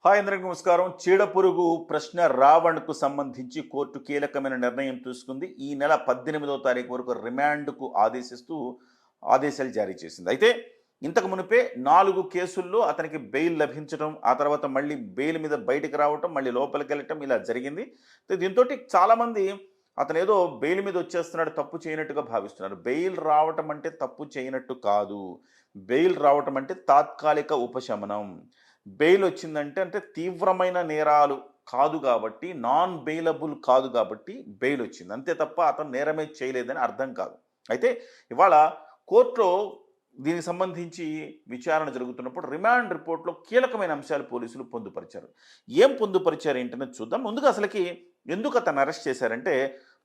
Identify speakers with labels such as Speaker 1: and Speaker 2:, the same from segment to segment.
Speaker 1: Hi అందరికీ నమస్కారం. చీడపురుగు ప్రశ్న రావణ్కు సంబంధించి కోర్టు కీలకమైన నిర్ణయం తీసుకుంది. ఈ నెల 18వ తారీఖు వరకు రిమాండ్కు ఆదేశిస్తూ ఆదేశాలు జారీ చేసింది. అయితే ఇంతకు మునిపే 4 కేసుల్లో అతనికి బెయిల్ లభించడం, ఆ తర్వాత మళ్ళీ బెయిల్ మీద బయటికి రావటం, మళ్ళీ లోపలికి వెళ్ళటం ఇలా జరిగింది. దీంతో చాలామంది అతనేదో బెయిల్ మీద వచ్చేస్తున్నాడు, తప్పు చేయనట్టుగా భావిస్తున్నారు. బెయిల్ రావటం అంటే తప్పు చేయనట్టు కాదు. బెయిల్ రావటం అంటే తాత్కాలిక ఉపశమనం. బెయిల్ వచ్చిందంటే అంటే తీవ్రమైన నేరాలు కాదు కాబట్టి, నాన్ బెయిలబుల్ కాదు కాబట్టి బెయిల్ వచ్చింది. అంతే తప్ప అతను నేరమే చేయలేదని అర్థం కాదు. అయితే ఇవాళ కోర్టులో దీనికి సంబంధించి విచారణ జరుగుతున్నప్పుడు రిమాండ్ రిపోర్ట్లో కీలకమైన అంశాలు పోలీసులు పొందుపరిచారు. ఏం పొందుపరిచారు ఏంటనేది చూద్దాం. ముందుగా అసలుకి ఎందుకు అతను అరెస్ట్ చేశారంటే,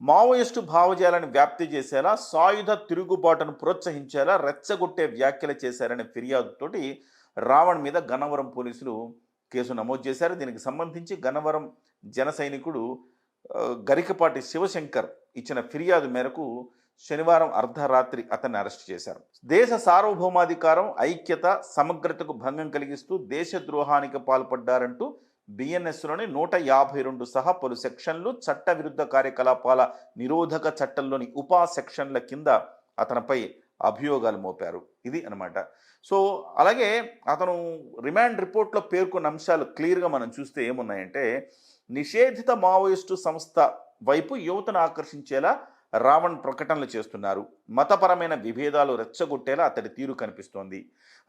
Speaker 1: మావోయిస్టు భావజాలను వ్యాప్తి చేసేలా, సాయుధ తిరుగుబాటును ప్రోత్సహించేలా రెచ్చగొట్టే వ్యాఖ్యలు చేశారనే ఫిర్యాదుతోటి రావణ్ మీద గన్నవరం పోలీసులు కేసు నమోదు చేశారు. దీనికి సంబంధించి గన్నవరం జన సైనికుడు గరికపాటి శివశంకర్ ఇచ్చిన ఫిర్యాదు మేరకు శనివారం అర్ధరాత్రి అతన్ని అరెస్ట్ చేశారు. దేశ సార్వభౌమాధికారం, ఐక్యత, సమగ్రతకు భంగం కలిగిస్తూ దేశద్రోహానికి పాల్పడ్డారంటూ బిఎన్ఎస్లోని 152 సహా పలు సెక్షన్లు, చట్టవిరుద్ధ కార్యకలాపాల నిరోధక చట్టంలోని ఉపా సెక్షన్ల కింద అతనిపై అభియోగాలు మోపారు. ఇది అనమాట. సో అలాగే అతను రిమాండ్ రిపోర్ట్లో పేర్కొన్న అంశాలు క్లియర్గా మనం చూస్తే ఏమున్నాయంటే, నిషేధిత మావోయిస్టు సంస్థ వైపు యువతను ఆకర్షించేలా రావణ్ ప్రకటనలు చేస్తున్నారు. మతపరమైన విభేదాలు రెచ్చగొట్టేలా అతడి తీరు కనిపిస్తోంది.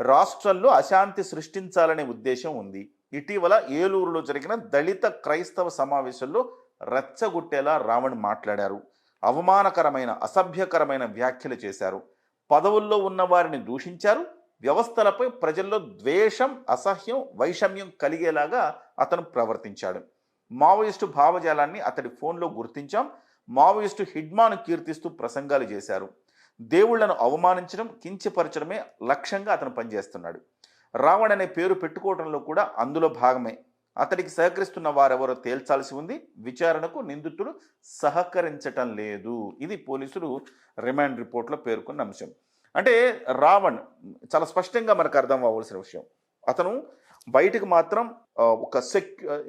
Speaker 1: రాష్ట్రంలో అశాంతి సృష్టించాలనే ఉద్దేశం ఉంది. ఇటీవల ఏలూరులో జరిగిన దళిత క్రైస్తవ సమావేశంలో రెచ్చగొట్టేలా రావణ్ మాట్లాడారు. అవమానకరమైన, అసభ్యకరమైన వ్యాఖ్యలు చేశారు. పదవుల్లో ఉన్న వారిని దూషించారు. వ్యవస్థలపై ప్రజల్లో ద్వేషం, అసహ్యం, వైషమ్యం కలిగేలాగా అతను ప్రవర్తించాడు. మావోయిస్టు భావజాలాన్ని అతడి ఫోన్లో గుర్తించాం. మావోయిస్టు హిడ్మాను కీర్తిస్తూ ప్రసంగాలు చేశారు. దేవుళ్లను అవమానించడం, కించపరచడమే లక్ష్యంగా అతను పనిచేస్తున్నాడు. రావణ్ అనే పేరు పెట్టుకోవడంలో కూడా అందులో భాగమే. అతడికి సహకరిస్తున్న వారెవరో తేల్చాల్సి ఉంది. విచారణకు నిందితుడు సహకరించటం లేదు. ఇది పోలీసులు రిమాండ్ రిపోర్ట్లో పేర్కొన్న అంశం. అంటే రావణ్ చాలా స్పష్టంగా మనకు అర్థం అవ్వాల్సిన విషయం, అతను బయటకు మాత్రం ఒక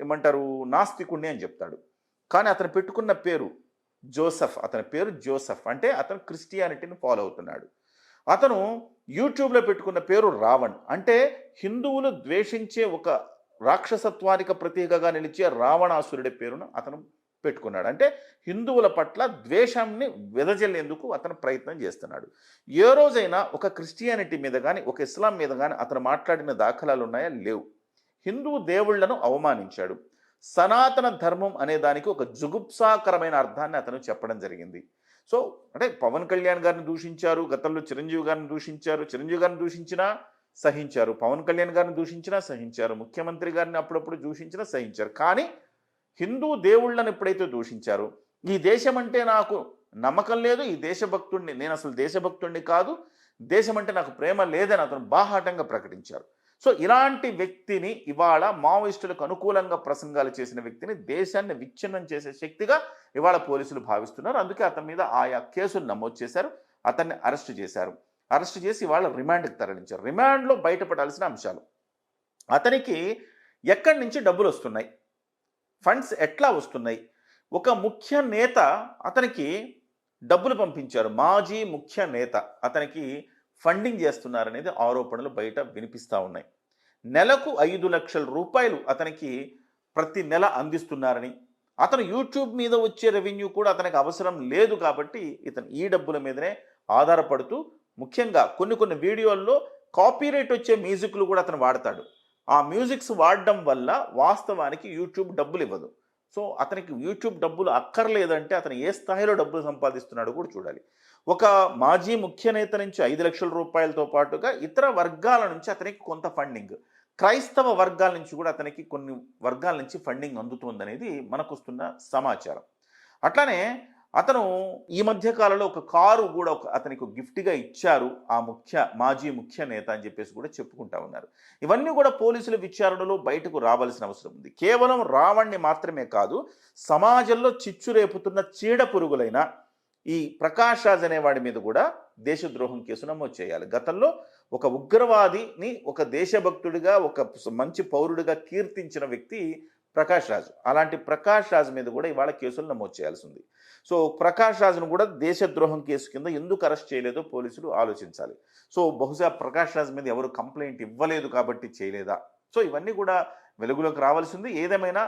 Speaker 1: ఏమంటారు, నాస్తికుణ్ణి అని చెప్తాడు. కానీ అతను పెట్టుకున్న పేరు జోసెఫ్. అతని పేరు జోసెఫ్ అంటే అతను క్రిస్టియానిటీని ఫాలో అవుతున్నాడు. అతను యూట్యూబ్లో పెట్టుకున్న పేరు రావణ్ అంటే హిందువులు ద్వేషించే ఒక రాక్షసత్వానికి ప్రతీకగా నిలిచే రావణాసురుడి పేరును అతను పెట్టుకున్నాడు. అంటే హిందువుల పట్ల ద్వేషాన్ని వెదజల్లేందుకు అతను ప్రయత్నం చేస్తున్నాడు. ఏ రోజైనా ఒక క్రిస్టియానిటీ మీద కానీ, ఒక ఇస్లాం మీద కానీ అతను మాట్లాడిన దాఖలాలు ఉన్నాయా? లేవు. హిందూ దేవుళ్లను అవమానించాడు. సనాతన ధర్మం అనే దానికి ఒక జుగుప్సాకరమైన అర్థాన్ని అతను చెప్పడం జరిగింది. సో అంటే పవన్ కళ్యాణ్ గారిని దూషించారు, గతంలో చిరంజీవి గారిని దూషించారు. చిరంజీవి గారిని దూషించినా సహించారు, పవన్ కళ్యాణ్ గారిని దూషించినా సహించారు, ముఖ్యమంత్రి గారిని అప్పుడప్పుడు దూషించినా సహించారు. కానీ హిందూ దేవుళ్ళను ఎప్పుడైతే దూషించారో, ఈ దేశం అంటే నాకు నమ్మకం లేదు, ఈ దేశభక్తుడిని, నేను అసలు దేశభక్తుడిని కాదు, దేశం అంటే నాకు ప్రేమ లేదని అతను బాహాటంగా ప్రకటించారు. సో ఇలాంటి వ్యక్తిని, ఇవాళ మావోయిస్టులకు అనుకూలంగా ప్రసంగాలు చేసిన వ్యక్తిని దేశాన్ని విచ్ఛిన్నం చేసే శక్తిగా ఇవాళ పోలీసులు భావిస్తున్నారు. అందుకే అతని మీద ఆయా కేసులు నమోదు చేశారు, అతన్ని అరెస్టు చేశారు. అరెస్టు చేసి ఇవాళ రిమాండ్కి తరలించారు. రిమాండ్లో బయటపడాల్సిన అంశాలు, అతనికి ఎక్కడి నుంచి డబ్బులు వస్తున్నాయి, ఫండ్స్ ఎట్లా వస్తున్నాయి, ఒక ముఖ్య నేత అతనికి డబ్బులు పంపించారు, మాజీ ముఖ్య నేత అతనికి ఫండింగ్ చేస్తున్నారనేది ఆరోపణలు బయట వినిపిస్తూ ఉన్నాయి. నెలకు 5 లక్షల రూపాయలు అతనికి ప్రతి నెల అందిస్తున్నారని, అతను యూట్యూబ్ మీద వచ్చే రెవెన్యూ కూడా అతనికి అవసరం లేదు కాబట్టి ఇతను ఈ డబ్బుల మీదనే ఆధారపడుతూ, ముఖ్యంగా కొన్ని వీడియోల్లో కాపీరైట్ వచ్చే మ్యూజిక్లు కూడా అతను వాడతాడు. ఆ మ్యూజిక్స్ వాడడం వల్ల వాస్తవానికి యూట్యూబ్ డబ్బులు ఇవ్వదు. సో అతనికి యూట్యూబ్ డబ్బులు అక్కర్లేదంటే అతను ఏ స్థాయిలో డబ్బులు సంపాదిస్తున్నాడో కూడా చూడాలి. ఒక మాజీ ముఖ్య నేత నుంచి 5 లక్షల రూపాయలతో పాటుగా ఇతర వర్గాల నుంచి అతనికి కొంత ఫండింగ్, క్రైస్తవ వర్గాల నుంచి కూడా అతనికి కొన్ని వర్గాల నుంచి ఫండింగ్ అందుతుందనేది మనకు వస్తున్న సమాచారం. అట్లానే అతను ఈ మధ్య కాలంలో ఒక కారు కూడా అతనికి గిఫ్ట్గా ఇచ్చారు ఆ మాజీ ముఖ్య నేత అని చెప్పేసి కూడా చెప్పుకుంటా ఉన్నారు. ఇవన్నీ కూడా పోలీసుల విచారణలో బయటకు రావాల్సిన అవసరం ఉంది. కేవలం రావణ్ణి మాత్రమే కాదు, సమాజంలో చిచ్చు రేపుతున్న చీడ పురుగులైన ఈ ప్రకాష్ రాజ్ అనేవాడి మీద కూడా దేశద్రోహం కేసు నమోదు చేయాలి. గతంలో ఒక ఉగ్రవాదిని ఒక దేశభక్తుడిగా ఒక మంచి పౌరుడిగా కీర్తించిన వ్యక్తి ప్రకాష్ రాజ్. అలాంటి ప్రకాష్ రాజ్ మీద కూడా ఇవాళ కేసులు నమోదు చేయాల్సి ఉంది. సో ప్రకాష్ రాజ్ను కూడా దేశద్రోహం కేసు కింద ఎందుకు అరెస్ట్ చేయలేదో పోలీసులు ఆలోచించాలి. సో బహుశా ప్రకాష్ రాజ్ మీద ఎవరు కంప్లైంట్ ఇవ్వలేదు కాబట్టి చేయలేదా? సో ఇవన్నీ కూడా వెలుగులోకి రావాల్సింది. ఏదేమైనా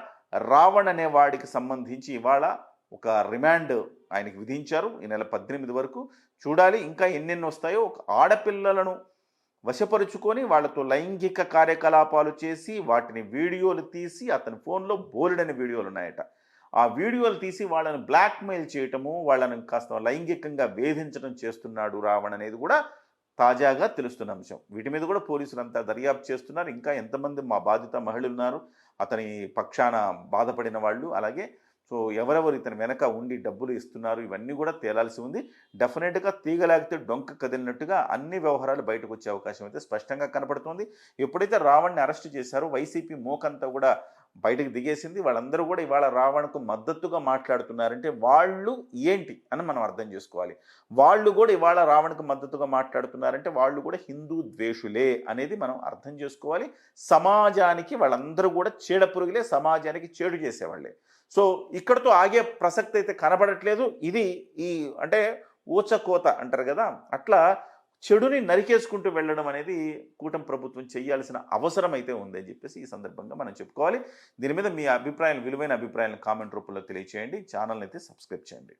Speaker 1: రావణ్ అనే వాడికి సంబంధించి ఇవాళ ఒక రిమాండ్ ఆయనకి విధించారు ఈ నెల 18 వరకు. చూడాలి ఇంకా ఎన్నెన్ని వస్తాయో. ఒక ఆడపిల్లలను వశపరుచుకొని వాళ్ళతో లైంగిక కార్యకలాపాలు చేసి వాటిని వీడియోలు తీసి అతని ఫోన్లో బోలెడని వీడియోలు ఉన్నాయట. ఆ వీడియోలు తీసి వాళ్ళని బ్లాక్మెయిల్ చేయటము, వాళ్ళని కాస్త లైంగికంగా వేధించడం చేస్తున్నాడు రావణ్ అనేది కూడా తాజాగా తెలుస్తున్న అంశం. వీటి మీద కూడా పోలీసులు అంతా దర్యాప్తు చేస్తున్నారు. ఇంకా ఎంతమంది మా బాధిత మహిళలు ఉన్నారు, అతని పక్షాన బాధపడిన వాళ్ళు, అలాగే సో ఎవరెవరు ఇతని వెనక ఉండి డబ్బులు ఇస్తున్నారు, ఇవన్నీ కూడా తేలాల్సి ఉంది. డెఫినెట్గా తీగలాగితే డొంక కదిలినట్టుగా అన్ని వ్యవహారాలు బయటకు వచ్చే అవకాశం అయితే స్పష్టంగా కనపడుతుంది. ఎప్పుడైతే రావణ్ని అరెస్ట్ చేశారో వైసీపీ మోకంతా కూడా బయటకు దిగేసింది. వాళ్ళందరూ కూడా ఇవాళ రావణ్కు మద్దతుగా మాట్లాడుతున్నారంటే వాళ్ళు ఏంటి అని మనం అర్థం చేసుకోవాలి. వాళ్ళు కూడా ఇవాళ రావణ్కు మద్దతుగా మాట్లాడుతున్నారంటే వాళ్ళు కూడా హిందూ ద్వేషులే అనేది మనం అర్థం చేసుకోవాలి. సమాజానికి వాళ్ళందరూ కూడా చీడపురుగులే, సమాజానికి చేడు చేసేవాళ్ళే. సో ఇక్కడతో ఆగే ప్రసక్తి అయితే కనబడట్లేదు. ఇది అంటే ఊచకోత అంటారు కదా, అట్లా చెడుని నరికేసుకుంటూ వెళ్ళడం అనేది కూటమి ప్రభుత్వం చేయాల్సిన అవసరం అయితే ఉందని చెప్పేసి ఈ సందర్భంగా మనం చెప్పుకోవాలి. దీని మీద మీ అభిప్రాయాలు, విలువైన అభిప్రాయాలను కామెంట్ రూపంలో తెలియచేయండి. ఛానల్ని అయితే సబ్స్క్రైబ్ చేయండి.